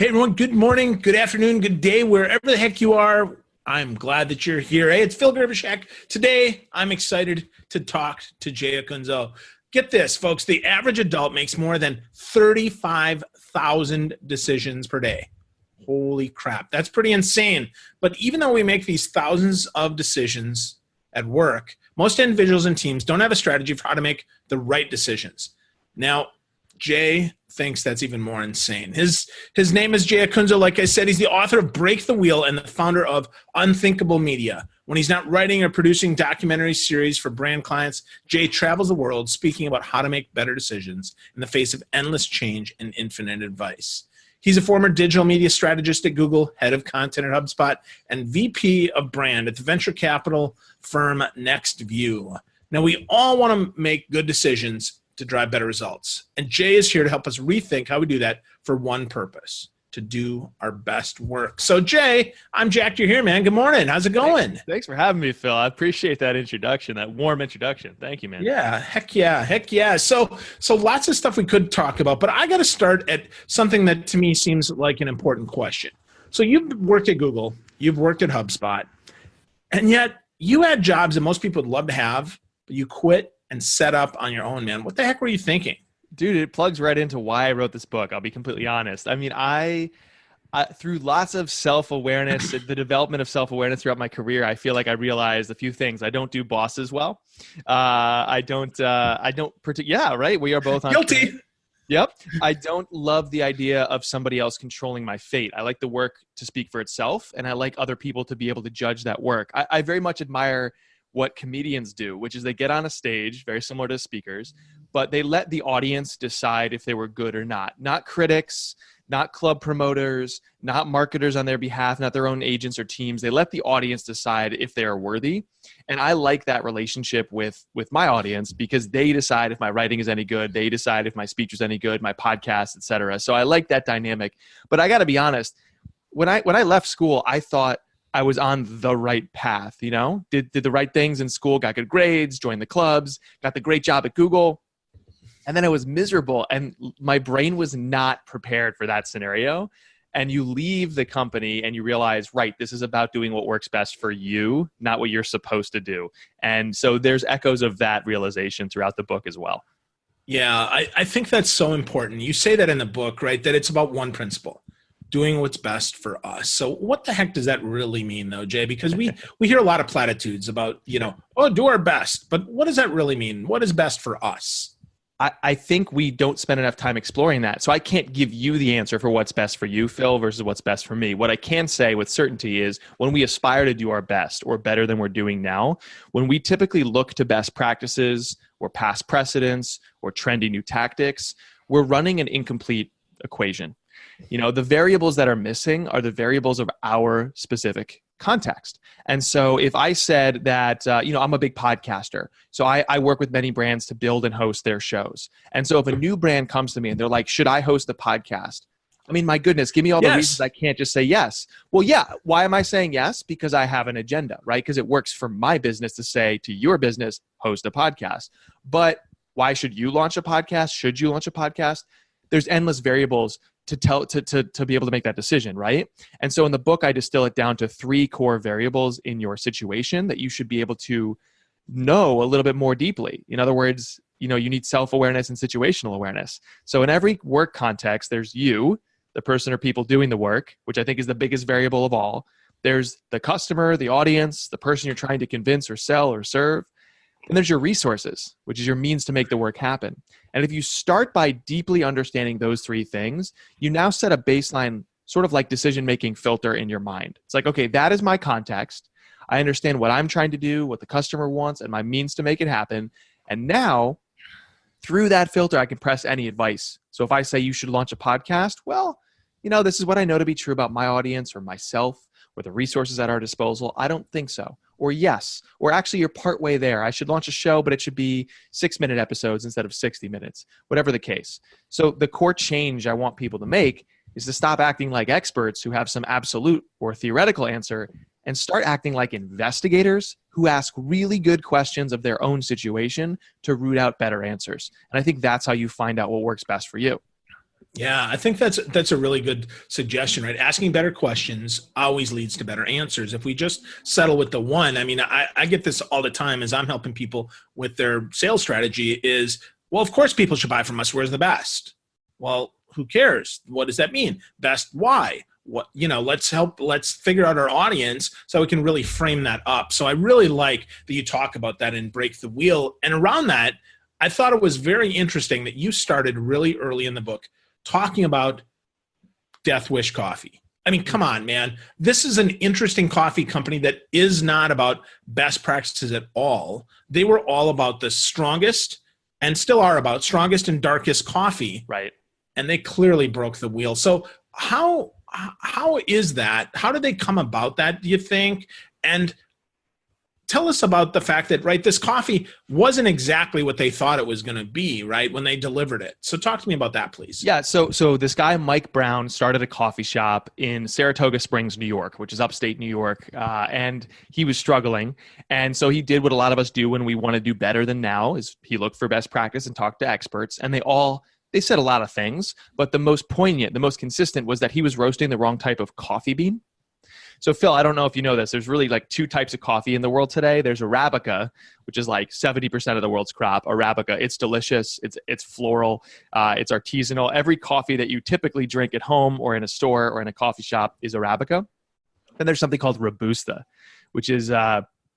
Hey, everyone. Good morning, good afternoon, good day, wherever the heck you are. I'm glad that you're here. Hey, it's Phil Gerbyshak. Today, I'm excited to talk to Jay Acunzo. Get this, folks. The average adult makes more than 35,000 decisions per day. Holy crap. That's pretty insane. But even though we make these thousands of decisions at work, most individuals and teams don't have a strategy for how to make the right decisions. Now, Jay thinks that's even more insane. His name is Jay Acunzo. Like I said, he's the author of Break the Wheel and the founder of Unthinkable Media. When he's not writing or producing documentary series for brand clients, Jay travels the world speaking about how to make better decisions in the face of endless change and infinite advice. He's a former digital media strategist at Google, head of content at HubSpot, and VP of brand at the venture capital firm NextView. Now, we all want to make good decisions to drive better results. And Jay is here to help us rethink how we do that for one purpose, to do our best work. So Jay, I'm jacked you're here, man. Good morning. How's it going? Thanks for having me, Phil. I appreciate that introduction, that warm introduction. Thank you, man. Yeah, heck yeah, heck yeah. So lots of stuff we could talk about, but I got to start at something that to me seems like an important question. So you've worked at Google, you've worked at HubSpot, and yet you had jobs that most people would love to have, but you quit and set up on your own, man. What the heck were you thinking? Dude, it plugs right into why I wrote this book. I'll be completely honest. I mean, I through lots of self-awareness, the development of self-awareness throughout my career, I feel like I realized a few things. I don't do bosses well. I don't yeah, right. We are both on guilty. Yep. I don't love the idea of somebody else controlling my fate. I like the work to speak for itself, and I like other people to be able to judge that work. I very much admire what comedians do, which is they get on a stage, very similar to speakers, but they let the audience decide if they were good or not critics, not club promoters, not marketers on their behalf, not their own agents or teams. They let the audience decide if they are worthy. And I like that relationship with my audience because they decide if my writing is any good. They decide if my speech is any good, my podcast, et cetera. So I like that dynamic. But I got to be honest, when I left school, I thought I was on the right path, you know, did the right things in school, got good grades, joined the clubs, got the great job at Google. And then I was miserable and my brain was not prepared for that scenario. And you leave the company and you realize, right, this is about doing what works best for you, not what you're supposed to do. And so there's echoes of that realization throughout the book as well. Yeah, I think that's so important. You say that in the book, right, that it's about one principle. Doing what's best for us. So what the heck does that really mean though, Jay? Because we hear a lot of platitudes about, do our best, but what does that really mean? What is best for us? I think we don't spend enough time exploring that. So I can't give you the answer for what's best for you, Phil, versus what's best for me. What I can say with certainty is when we aspire to do our best or better than we're doing now, when we typically look to best practices or past precedents or trendy new tactics, we're running an incomplete equation. The variables that are missing are the variables of our specific context. And so if I said that, I'm a big podcaster, so I work with many brands to build and host their shows. And so if a new brand comes to me and they're like, should I host a podcast? I mean, my goodness, give me all the reasons I can't just say yes. Well, yeah. Why am I saying yes? Because I have an agenda, right? Because it works for my business to say to your business, host a podcast. But why should you launch a podcast? Should you launch a podcast? There's endless variables to be able to make that decision, right? And so in the book, I distill it down to 3 core variables in your situation that you should be able to know a little bit more deeply. In other words, you need self-awareness and situational awareness. So in every work context, there's you, the person or people doing the work, which I think is the biggest variable of all. There's the customer, the audience, the person you're trying to convince or sell or serve. And there's your resources, which is your means to make the work happen. And if you start by deeply understanding those 3 things, you now set a baseline sort of like decision-making filter in your mind. It's like, okay, that is my context. I understand what I'm trying to do, what the customer wants, and my means to make it happen. And now, through that filter, I can press any advice. So if I say you should launch a podcast, well, this is what I know to be true about my audience or myself or the resources at our disposal. I don't think so. Or yes, or actually you're partway there. I should launch a show, but it should be 6-minute episodes instead of 60 minutes, whatever the case. So the core change I want people to make is to stop acting like experts who have some absolute or theoretical answer and start acting like investigators who ask really good questions of their own situation to root out better answers. And I think that's how you find out what works best for you. Yeah, I think that's a really good suggestion, right? Asking better questions always leads to better answers. If we just settle with the one, I mean, I get this all the time as I'm helping people with their sales strategy is, well, of course people should buy from us. Where's the best? Well, who cares? What does that mean? Best why? What, let's figure out our audience so we can really frame that up. So I really like that you talk about that and break the wheel. And around that, I thought it was very interesting that you started really early in the book talking about Death Wish Coffee. I mean, come on, man. This is an interesting coffee company that is not about best practices at all. They were all about the strongest and still are about strongest and darkest coffee. Right. And they clearly broke the wheel. So how is that? How did they come about that, do you think? And tell us about the fact that, right, this coffee wasn't exactly what they thought it was going to be, right, when they delivered it. So talk to me about that, please. Yeah, so this guy, Mike Brown, started a coffee shop in Saratoga Springs, New York, which is upstate New York, and he was struggling. And so he did what a lot of us do when we want to do better than now, is he looked for best practice and talked to experts, and they said a lot of things, but the most poignant, the most consistent was that he was roasting the wrong type of coffee bean. So Phil, I don't know if you know this, there's really like two types of coffee in the world today. There's Arabica, which is like 70% of the world's crop. Arabica, it's delicious, it's floral, it's artisanal. Every coffee that you typically drink at home or in a store or in a coffee shop is Arabica. Then there's something called Robusta, which is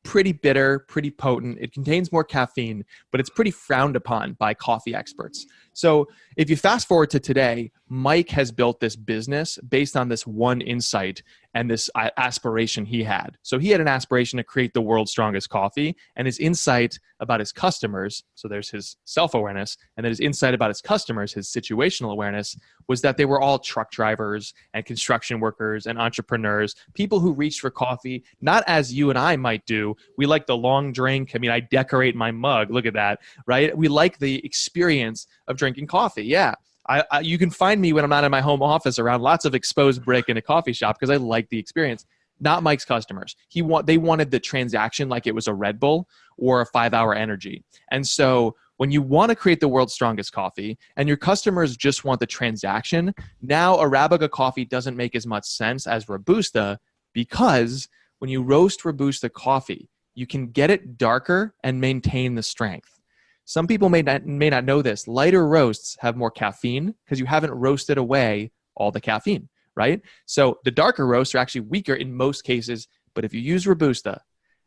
pretty bitter, pretty potent. It contains more caffeine, but it's pretty frowned upon by coffee experts. So if you fast forward to today, Mike has built this business based on this one insight and this aspiration he had. So he had an aspiration to create the world's strongest coffee, and his insight about his customers, so there's his self-awareness, and then his insight about his customers, his situational awareness, was that they were all truck drivers and construction workers and entrepreneurs, people who reached for coffee, not as you and I might do. We like the long drink. I mean, I decorate my mug. Look at that, right? We like the experience of drinking coffee. Yeah. You can find me when I'm not in my home office around lots of exposed brick in a coffee shop because I like the experience. Not Mike's customers. They wanted the transaction like it was a Red Bull or a 5-hour energy. And so when you want to create the world's strongest coffee and your customers just want the transaction, now Arabica coffee doesn't make as much sense as Robusta, because when you roast Robusta coffee, you can get it darker and maintain the strength. Some people may not know this. Lighter roasts have more caffeine because you haven't roasted away all the caffeine, right? So the darker roasts are actually weaker in most cases, but if you use Robusta,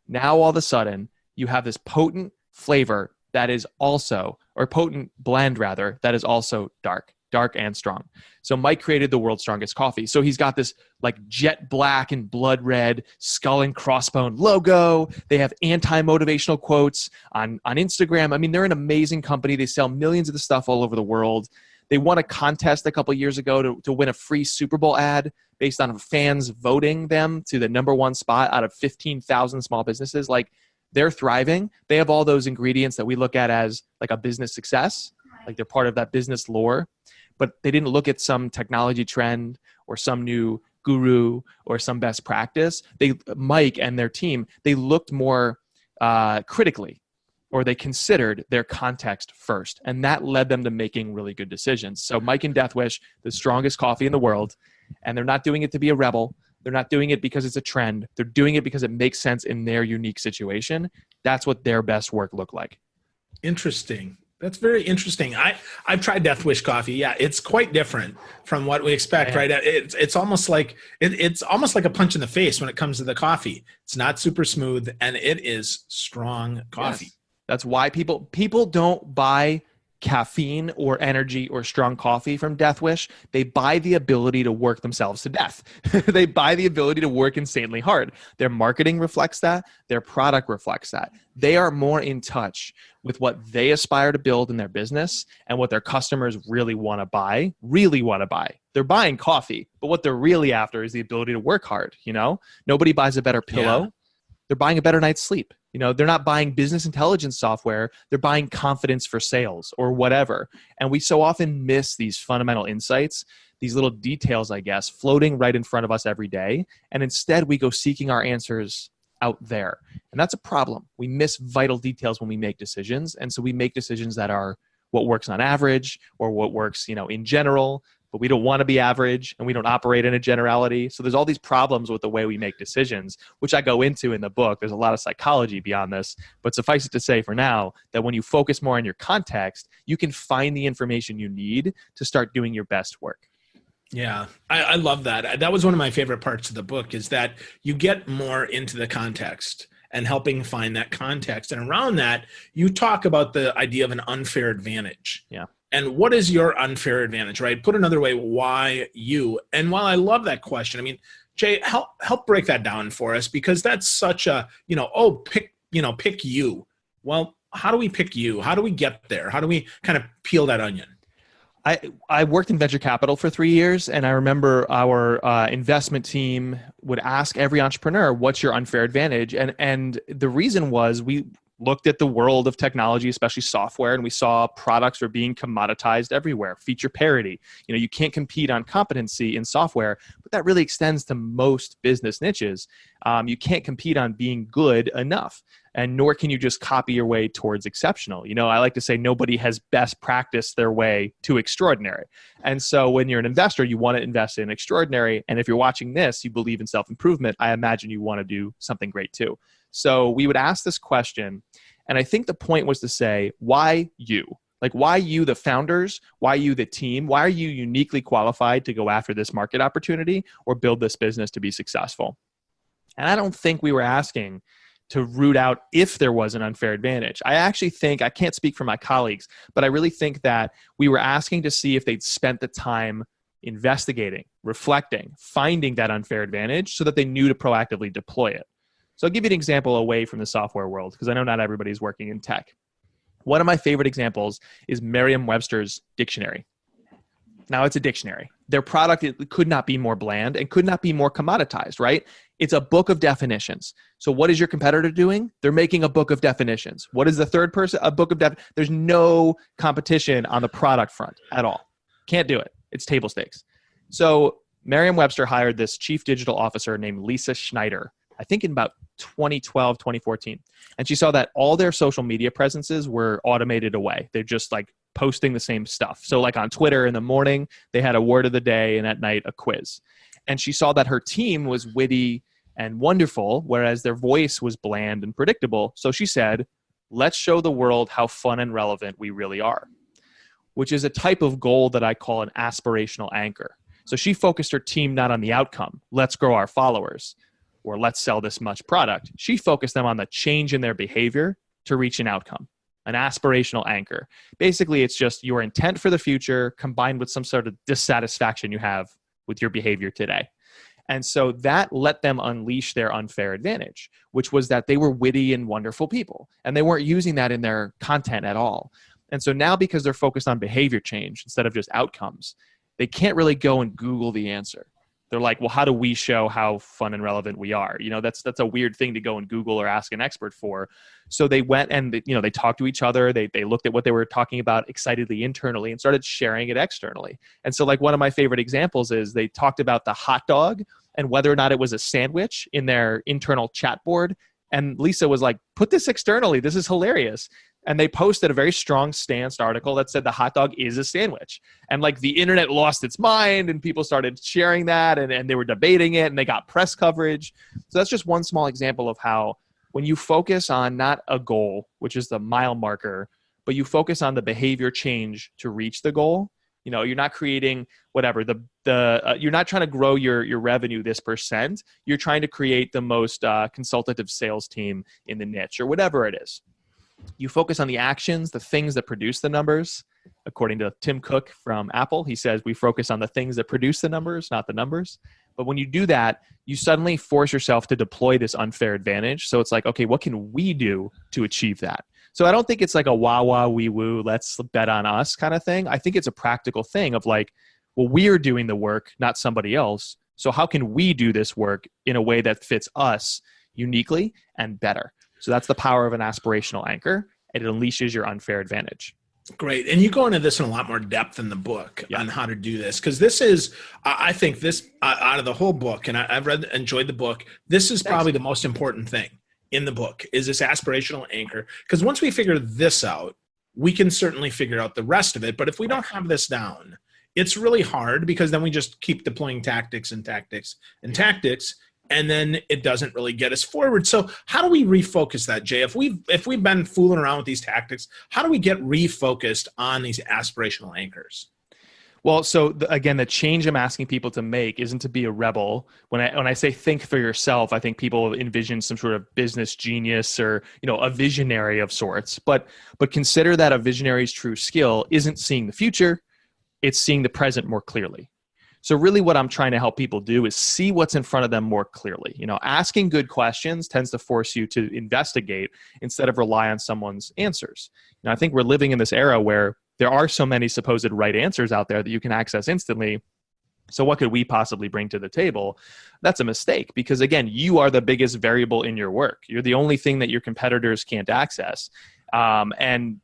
now all of a sudden you have this potent flavor that is also, or potent blend rather, that is also dark and strong. So Mike created the world's strongest coffee. So he's got this like jet black and blood red skull and crossbone logo. They have anti-motivational quotes on Instagram. I mean, they're an amazing company. They sell millions of the stuff all over the world. They won a contest a couple of years ago to win a free Super Bowl ad based on fans voting them to the #1 spot out of 15,000 small businesses. Like, they're thriving. They have all those ingredients that we look at as like a business success. Like, they're part of that business lore. But they didn't look at some technology trend or some new guru or some best practice. Mike and their team, they looked more critically, or they considered their context first. And that led them to making really good decisions. So Mike and Death Wish, the strongest coffee in the world, and they're not doing it to be a rebel. They're not doing it because it's a trend. They're doing it because it makes sense in their unique situation. That's what their best work looked like. Interesting. That's very interesting. I've tried Death Wish coffee. Yeah, it's quite different from what we expect, right? It's almost like it's almost like a punch in the face when it comes to the coffee. It's not super smooth, and it is strong coffee. Yes. That's why people don't buy caffeine or energy or strong coffee from Death Wish. They buy the ability to work themselves to death. They buy the ability to work insanely hard. Their marketing reflects that. Their product reflects that. They are more in touch with what they aspire to build in their business and what their customers really want to buy. They're buying coffee, but what they're really after is the ability to work hard. Nobody buys a better pillow. Yeah. They're buying a better night's sleep. They're not buying business intelligence software. They're buying confidence for sales or whatever. And we so often miss these fundamental insights, these little details, I guess, floating right in front of us every day. And instead we go seeking our answers out there. And that's a problem. We miss vital details when we make decisions. And so we make decisions that are what works on average or what works, in general, but we don't want to be average and we don't operate in a generality. So there's all these problems with the way we make decisions, which I go into in the book. There's a lot of psychology beyond this, but suffice it to say for now that when you focus more on your context, you can find the information you need to start doing your best work. Yeah, I love that. That was one of my favorite parts of the book, is that you get more into the context and helping find that context. And around that, you talk about the idea of an unfair advantage. Yeah. And what is your unfair advantage, right? Put another way, why you? And while I love that question, I mean, Jay, help break that down for us, because that's such a, pick you. Well, how do we pick you? How do we get there? How do we kind of peel that onion? I worked in venture capital for 3 years, and I remember our investment team would ask every entrepreneur, what's your unfair advantage? And the reason was we looked at the world of technology, especially software, and we saw products were being commoditized everywhere, feature parity. You can't compete on competency in software, but that really extends to most business niches. You can't compete on being good enough, and nor can you just copy your way towards exceptional. I like to say nobody has best practiced their way to extraordinary. And so when you're an investor, you want to invest in extraordinary. And if you're watching this, you believe in self-improvement, I imagine you want to do something great too. So we would ask this question, and I think the point was to say, why you? Like, why you, the founders? Why you, the team? Why are you uniquely qualified to go after this market opportunity or build this business to be successful? And I don't think we were asking to root out if there was an unfair advantage. I actually think, I can't speak for my colleagues, but I really think that we were asking to see if they'd spent the time investigating, reflecting, finding that unfair advantage so that they knew to proactively deploy it. So I'll give you an example away from the software world, because I know not everybody's working in tech. One of my favorite examples is Merriam-Webster's dictionary. Now, it's a dictionary. Their product, it could not be more bland and could not be more commoditized, right? It's a book of definitions. So what is your competitor doing? They're making a book of definitions. What is the third person? A book of definitions. There's no competition on the product front at all. Can't do it. It's table stakes. So Merriam-Webster hired this chief digital officer named Lisa Schneider, I think in about 2012, 2014. And she saw that all their social media presences were automated away. They're just like posting the same stuff. So like on Twitter in the morning, they had a word of the day, and at night a quiz. And she saw that her team was witty and wonderful, whereas their voice was bland and predictable. So she said, let's show the world how fun and relevant we really are, which is a type of goal that I call an aspirational anchor. So she focused her team not on the outcome, let's grow our followers, or let's sell this much product. She focused them on the change in their behavior to reach an outcome, an aspirational anchor. Basically, it's just your intent for the future combined with some sort of dissatisfaction you have with your behavior today. And so that let them unleash their unfair advantage, which was that they were witty and wonderful people, and they weren't using that in their content at all. And so now, because they're focused on behavior change instead of just outcomes, they can't really go and Google the answer. They're like, well, how do we show how fun and relevant we are? That's a weird thing to go and Google or ask an expert for. So they went and, they talked to each other. They looked at what they were talking about excitedly internally and started sharing it externally. And so like one of my favorite examples is they talked about the hot dog and whether or not it was a sandwich in their internal chat board. And Lisa was like, put this externally. This is hilarious. And they posted a very strong stance article that said the hot dog is a sandwich. And like the internet lost its mind and people started sharing that and they were debating it and they got press coverage. So that's just one small example of how when you focus on not a goal, which is the mile marker, but you focus on the behavior change to reach the goal, you're not creating whatever, you're not trying to grow your revenue this percent. You're trying to create the most consultative sales team in the niche or whatever it is. You focus on the actions, the things that produce the numbers. According to Tim Cook from Apple, he says we focus on the things that produce the numbers, not the numbers. But when you do that, you suddenly force yourself to deploy this unfair advantage. So it's like, okay, what can we do to achieve that? So I don't think it's like a wah wah wee woo, let's bet on us kind of thing. I think it's a practical thing of like, well, we're doing the work, not somebody else. So how can we do this work in a way that fits us uniquely and better? So that's the power of an aspirational anchor. It unleashes your unfair advantage. Great. And you go into this in a lot more depth in the book on how to do this. Because this is, I think this, out of the whole book, and I've enjoyed the book, this is probably the most important thing in the book, is this aspirational anchor. Because once we figure this out, we can certainly figure out the rest of it. But if we don't have this down, it's really hard because then we just keep deploying tactics and tactics and tactics, and then it doesn't really get us forward. So how do we refocus that, Jay? If we've been fooling around with these tactics, how do we get refocused on these aspirational anchors? Well, so again, the change I'm asking people to make isn't to be a rebel. When I say think for yourself, I think people envision some sort of business genius or, a visionary of sorts. But consider that a visionary's true skill isn't seeing the future, it's seeing the present more clearly. So really what I'm trying to help people do is see what's in front of them more clearly. Asking good questions tends to force you to investigate instead of rely on someone's answers. I think we're living in this era where there are so many supposed right answers out there that you can access instantly. So what could we possibly bring to the table? That's a mistake because, again, you are the biggest variable in your work. You're the only thing that your competitors can't access. And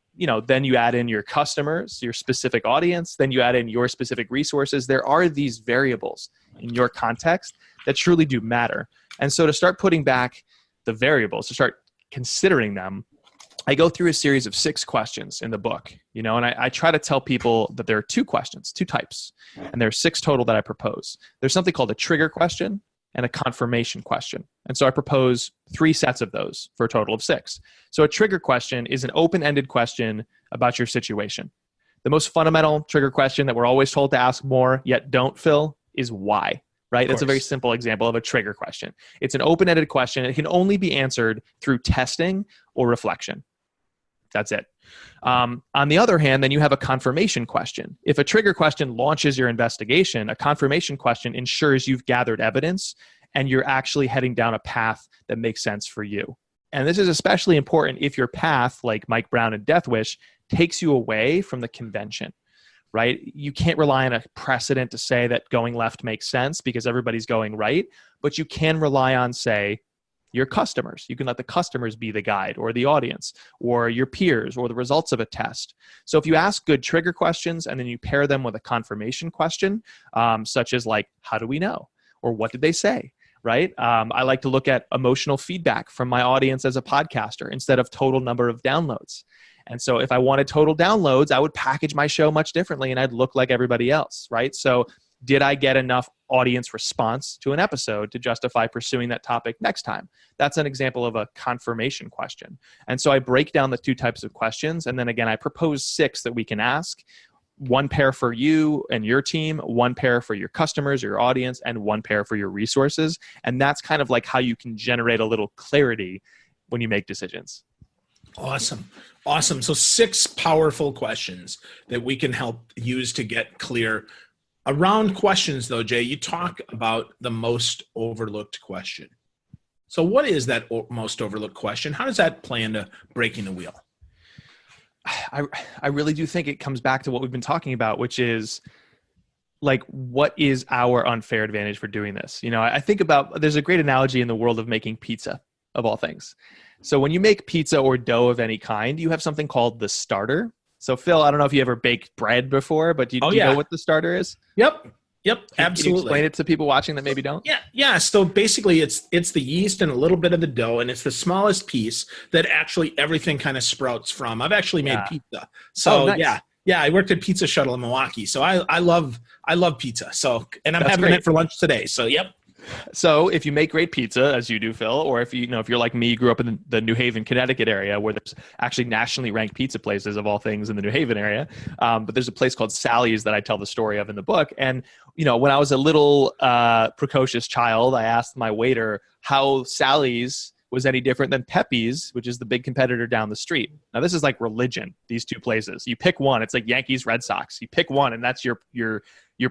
then you add in your customers, your specific audience, then you add in your specific resources. There are these variables in your context that truly do matter. And so to start putting back the variables, to start considering them, I go through a series of 6 questions in the book, and I try to tell people that there are 2 questions, 2 types, and there are 6 total that I propose. There's something called a trigger question and a confirmation question. And so I propose 3 sets of those for a total of 6. So a trigger question is an open-ended question about your situation. The most fundamental trigger question that we're always told to ask more, yet don't, Phil, is why, right? That's a very simple example of a trigger question. It's an open-ended question. It can only be answered through testing or reflection. That's it. On the other hand, then you have a confirmation question. If a trigger question launches your investigation, a confirmation question ensures you've gathered evidence and you're actually heading down a path that makes sense for you. And this is especially important if your path, like Mike Brown and Death Wish, takes you away from the convention, right? You can't rely on a precedent to say that going left makes sense because everybody's going right, but you can rely on, say, your customers. You can let the customers be the guide or the audience or your peers or the results of a test. So if you ask good trigger questions and then you pair them with a confirmation question, such as like, how do we know? Or what did they say? Right? I like to look at emotional feedback from my audience as a podcaster instead of total number of downloads. And so if I wanted total downloads, I would package my show much differently and I'd look like everybody else, right? So did I get enough audience response to an episode to justify pursuing that topic next time? That's an example of a confirmation question. And so I break down the 2 types of questions. And then again, I propose 6 that we can ask. 1 pair for you and your team, 1 pair for your customers, your audience, and 1 pair for your resources. And that's kind of like how you can generate a little clarity when you make decisions. Awesome. So 6 powerful questions that we can help use to get clear. Around questions, though, Jay, you talk about the most overlooked question. So what is that most overlooked question? How does that play into breaking the wheel? I really do think it comes back to what we've been talking about, which is like, what is our unfair advantage for doing this? I think about, there's a great analogy in the world of making pizza, of all things. So when you make pizza or dough of any kind, you have something called the starter. So Phil, I don't know if you ever baked bread before, but do you know what the starter is? Yep. Absolutely. Can you explain it to people watching that maybe don't? Yeah. So basically it's the yeast and a little bit of the dough, and it's the smallest piece that actually everything kind of sprouts from. I've actually made pizza. So nice. Yeah, I worked at Pizza Shuttle in Milwaukee. So I love pizza. So, and I'm having it for lunch today. So, yep. So if you make great pizza, as you do, Phil, or if if you're like me, you grew up in the New Haven, Connecticut area, where there's actually nationally ranked pizza places of all things in the New Haven area. But there's a place called Sally's that I tell the story of in the book. And, when I was a little precocious child, I asked my waiter how Sally's was any different than Pepe's, which is the big competitor down the street. Now, this is like religion, these 2 places. You pick one. It's like Yankees, Red Sox. You pick one, and that's your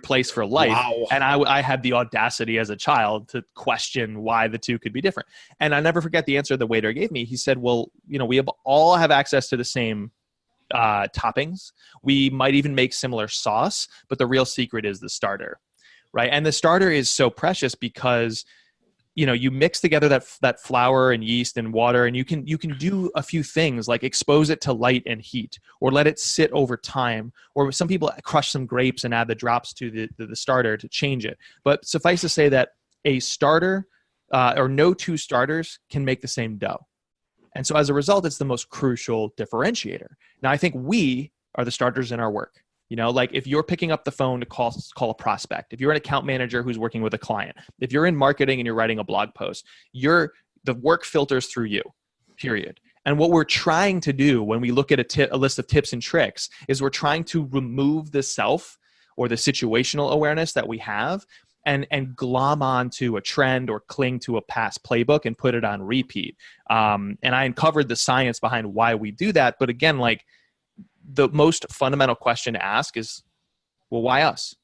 place for life. Wow. And I had the audacity as a child to question why the 2 could be different. And I never forget the answer the waiter gave me. He said, well, we all have access to the same toppings. We might even make similar sauce, but the real secret is the starter, right? And the starter is so precious because you mix together that flour and yeast and water, and you can do a few things like expose it to light and heat, or let it sit over time, or some people crush some grapes and add the drops to the starter to change it. But suffice to say that a starter or no 2 starters can make the same dough. And so as a result, it's the most crucial differentiator. Now, I think we are the starters in our work. You know, like if you're picking up the phone to call a prospect, if you're an account manager who's working with a client, if you're in marketing and you're writing a blog post, the work filters through you, period. And what we're trying to do when we look at a list of tips and tricks is we're trying to remove the self or the situational awareness that we have and glom onto a trend or cling to a past playbook and put it on repeat. And I uncovered the science behind why we do that. But again, like the most fundamental question to ask is, well, why us?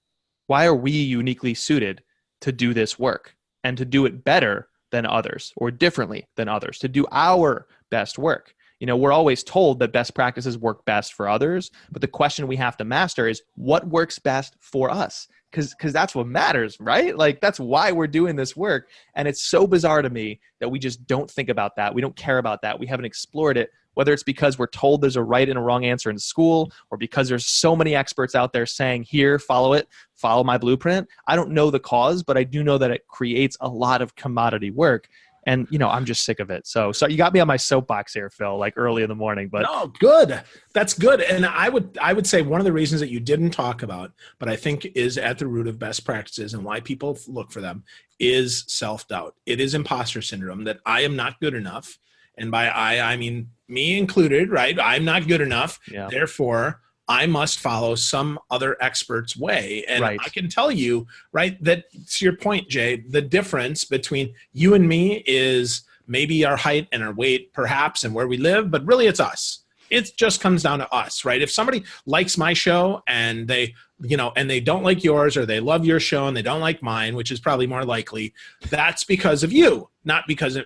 Why are we uniquely suited to do this work and to do it better than others or differently than others, to do our best work? You know, we're always told that best practices work best for others, but the question we have to master is what works best for us? Because that's what matters, right? Like that's why we're doing this work. And it's so bizarre to me that we just don't think about that. We don't care about that. We haven't explored it, whether it's because we're told there's a right and a wrong answer in school or because there's so many experts out there saying, here, follow it, follow my blueprint. I don't know the cause, but I do know that it creates a lot of commodity work. And, you know, I'm just sick of it. So you got me on my soapbox here, Phil, like early in the morning. But no, good. That's good. And I would say one of the reasons that you didn't talk about, but I think is at the root of best practices and why people look for them is self-doubt. It is imposter syndrome that I am not good enough. And by I mean me included, right? I'm not good enough. Yeah. Therefore, I must follow some other expert's way. And right. I can tell you, right, that to your point, Jay, the difference between you and me is maybe our height and our weight, perhaps, and where we live, but really it's us. It just comes down to us, right? If somebody likes my show and they, you know, and they don't like yours, or they love your show and they don't like mine, which is probably more likely, that's because of you, not because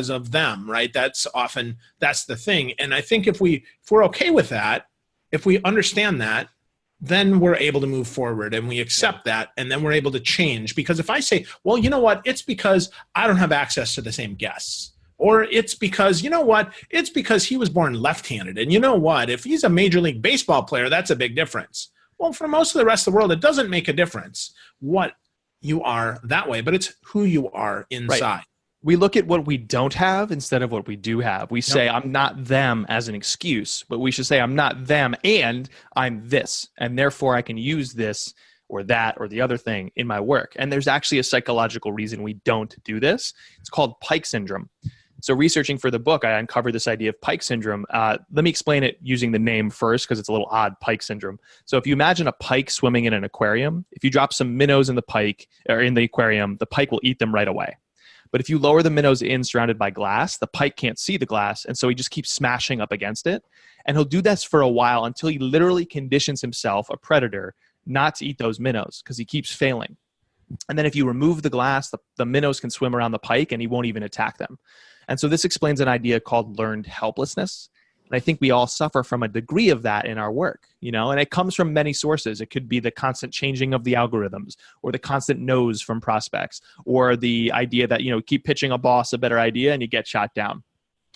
of them, right? That's the thing. And I think if we're okay with that, if we understand that, then we're able to move forward and we accept that, and then we're able to change. Because if I say, well, you know what, it's because I don't have access to the same guests, or it's because, you know what, it's because he was born left-handed, and you know what, if he's a Major League Baseball player, that's a big difference. Well, for most of the rest of the world, it doesn't make a difference what you are that way, but it's who you are inside. Right. We look at what we don't have instead of what we do have. We say, I'm not them as an excuse, but we should say, I'm not them and I'm this. And therefore I can use this or that or the other thing in my work. And there's actually a psychological reason we don't do this. It's called Pike syndrome. So researching for the book, I uncovered this idea of Pike syndrome. Let me explain it using the name first, because it's a little odd, Pike syndrome. So if you imagine a pike swimming in an aquarium, if you drop some minnows in the pike or in the aquarium, the pike will eat them right away. But if you lower the minnows in surrounded by glass, the pike can't see the glass, and so he just keeps smashing up against it. And he'll do this for a while until he literally conditions himself, a predator, not to eat those minnows because he keeps failing. And then if you remove the glass, the minnows can swim around the pike and he won't even attack them. And so this explains an idea called learned helplessness. And I think we all suffer from a degree of that in our work, you know, and it comes from many sources. It could be the constant changing of the algorithms, or the constant no's from prospects, or the idea that, you know, keep pitching a boss a better idea and you get shot down.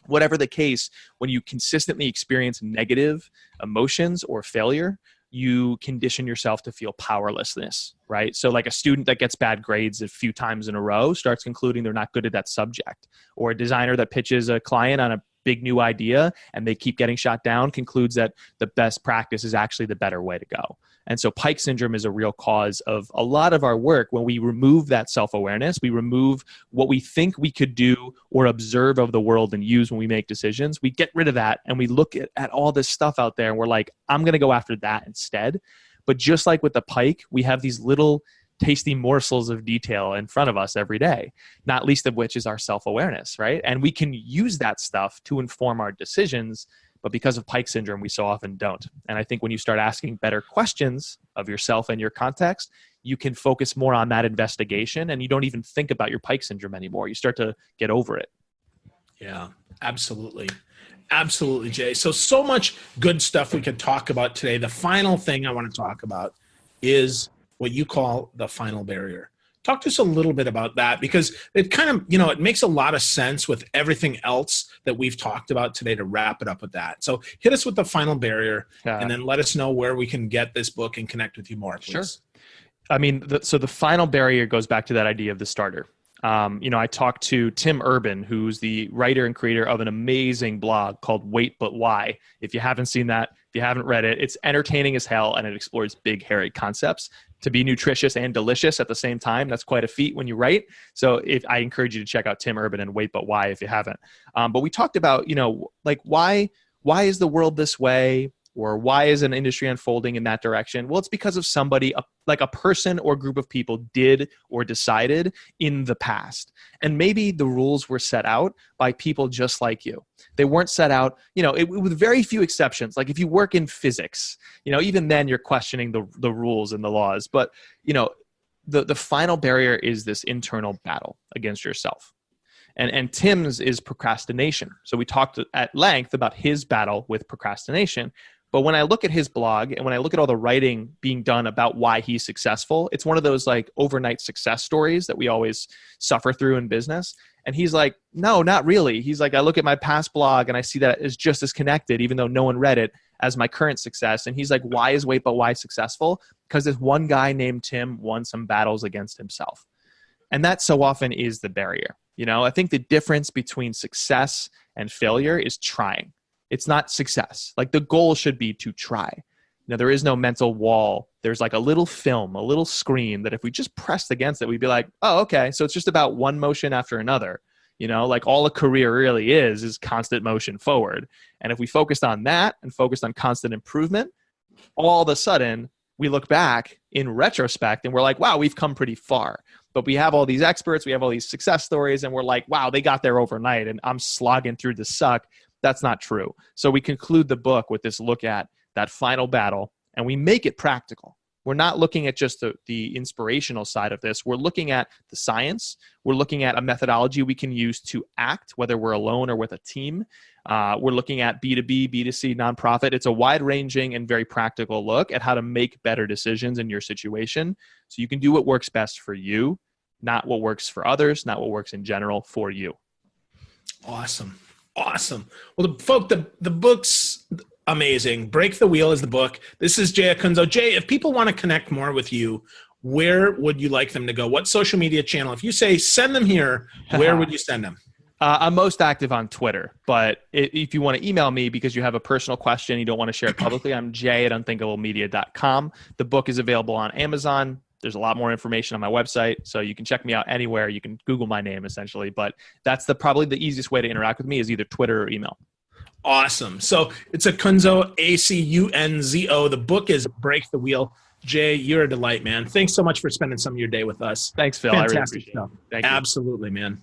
Whatever the case, when you consistently experience negative emotions or failure, you condition yourself to feel powerlessness, right? So like a student that gets bad grades a few times in a row starts concluding they're not good at that subject, or a designer that pitches a client on a big new idea and they keep getting shot down concludes that the best practice is actually the better way to go. And so Pike syndrome is a real cause of a lot of our work. When we remove that self-awareness, we remove what we think we could do or observe of the world and use when we make decisions. We get rid of that and we look at all this stuff out there and we're like, I'm going to go after that instead. But just like with the pike, we have these little tasty morsels of detail in front of us every day, not least of which is our self-awareness, right? And we can use that stuff to inform our decisions, but because of Pike syndrome, we so often don't. And I think when you start asking better questions of yourself and your context, you can focus more on that investigation and you don't even think about your Pike syndrome anymore. You start to get over it. Yeah, absolutely. Absolutely, Jay. So much good stuff we could talk about today. The final thing I want to talk about is what you call the final barrier. Talk to us a little bit about that, because it kind of, it makes a lot of sense with everything else that we've talked about today to wrap it up with that. So hit us with the final barrier and then let us know where we can get this book and connect with you more, please. Sure. I mean, so the final barrier goes back to that idea of the starter. I talked to Tim Urban, who's the writer and creator of an amazing blog called Wait But Why. If you haven't seen that, if you haven't read it, it's entertaining as hell, and it explores big, hairy concepts to be nutritious and delicious at the same time. That's quite a feat when you write. So I encourage you to check out Tim Urban and Wait But Why if you haven't. But we talked about, why is the world this way? Or why is an industry unfolding in that direction? Well, it's because of somebody, like a person or group of people did or decided in the past. And maybe the rules were set out by people just like you. They weren't set out, with very few exceptions. Like if you work in physics, even then you're questioning the rules and the laws. But, the final barrier is this internal battle against yourself. And Tim's is procrastination. So we talked at length about his battle with procrastination. But when I look at his blog and when I look at all the writing being done about why he's successful, it's one of those like overnight success stories that we always suffer through in business. And he's like, no, not really. He's like, I look at my past blog and I see that it's just as connected, even though no one read it, as my current success. And he's like, why is Wait But Why successful? Because this one guy named Tim won some battles against himself. And that so often is the barrier. I think the difference between success and failure is trying. It's not success. Like the goal should be to try. There is no mental wall. There's like a little film, a little screen that if we just pressed against it, we'd be like, oh, okay. So it's just about one motion after another. Like all a career really is constant motion forward. And if we focused on that and focused on constant improvement, all of a sudden we look back in retrospect and we're like, wow, we've come pretty far. But we have all these experts, we have all these success stories, and we're like, wow, they got there overnight and I'm slogging through the suck. That's not true. So we conclude the book with this look at that final battle, and we make it practical. We're not looking at just the inspirational side of this. We're looking at the science. We're looking at a methodology we can use to act, whether we're alone or with a team. We're looking at B2B, B2C, nonprofit. It's a wide-ranging and very practical look at how to make better decisions in your situation so you can do what works best for you, not what works for others, not what works in general for you. Awesome. Well, the book's amazing. Break the Wheel is the book. This is Jay Acunzo. Jay, if people want to connect more with you, where would you like them to go? What social media channel? If you say send them here, where would you send them? I'm most active on Twitter, but if you want to email me because you have a personal question, you don't want to share it publicly, I'm jay@unthinkablemedia.com. The book is available on Amazon. There's a lot more information on my website, so you can check me out anywhere. You can Google my name, essentially. But that's probably the easiest way to interact with me is either Twitter or email. Awesome. So it's Acunzo, Acunzo. The book is Break the Wheel. Jay, you're a delight, man. Thanks so much for spending some of your day with us. Thanks, Phil. Fantastic I really appreciate stuff. it. Thank you. Absolutely, man.